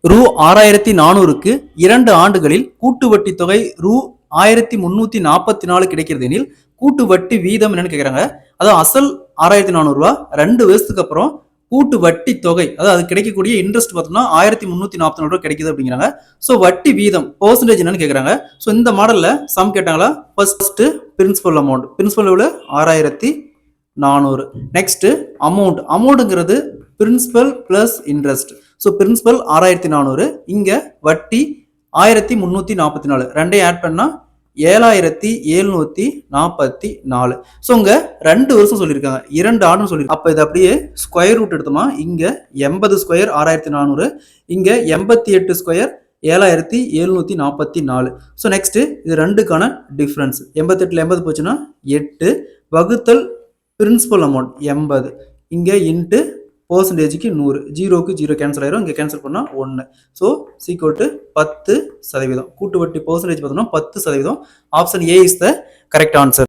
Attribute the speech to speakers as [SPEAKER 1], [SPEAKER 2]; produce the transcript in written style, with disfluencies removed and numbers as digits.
[SPEAKER 1] ரூ 6400க்கு 2 ஆண்டுகளில் கூட்டு வட்டி தொகை ரூ 1344 கிடைக்கிறது எனில் கூட்டு வட்டி வீதம் என்னன்னு கேட்குறாங்க. அதாவது அசல் 6400 ரூபா 2 வருஷத்துக்கு அப்புறம் கூட்டு வட்டி தொகை, அதாவது அது கிடைக்கக்கூடிய இன்ட்ரெஸ்ட் பார்த்தோம்னா 1344 ரூபா கிடைக்குது அப்படிங்கிறாங்க. ஸோ வட்டி வீதம் பெர்சன்டேஜ் என்னன்னு கேட்குறாங்க. ஸோ இந்த மாடலில் சம் கேட்டாங்களா, ஃபர்ஸ்ட் பிரின்சிபல் அமௌண்ட், பிரின்சிபல் எவ்வளோ 6400. நெக்ஸ்ட் அமௌண்ட்ங்கிறது principal plus interest. So principal 6400, இங்க வட்டி 1344, ரெண்டையும் ஆட் பண்ணா 7744. ஸோ இங்க 2 வருஷம் சொல்லியிருக்காங்க, 2 ஆண்டுன்னு சொல்லியிருக்காங்க. அப்போ இது அப்படியே ஸ்கொயர் ரூட் எடுத்தோமா, இங்க 80 ஸ்கொயர் 6400, இங்க 88 ஸ்கொயர் 7744. ஸோ நெக்ஸ்ட் இது ரெண்டுக்கான டிஃபரன்ஸ். 88ல் 80 போச்சுன்னா 8 வகுத்தல் பிரின்சிபல் அமௌண்ட் 80, இங்க இன்ட்டு பெர்சன்டேஜுக்கு 100, 0க்கு 0 கேன்சல் ஆயிரும், இங்கே கேன்சல் பண்ணால் 1. So sequel to 10%. கூட்டு வட்டி பெர்சன்டேஜ் பார்த்தோம்னா 10%. Option A is the correct answer.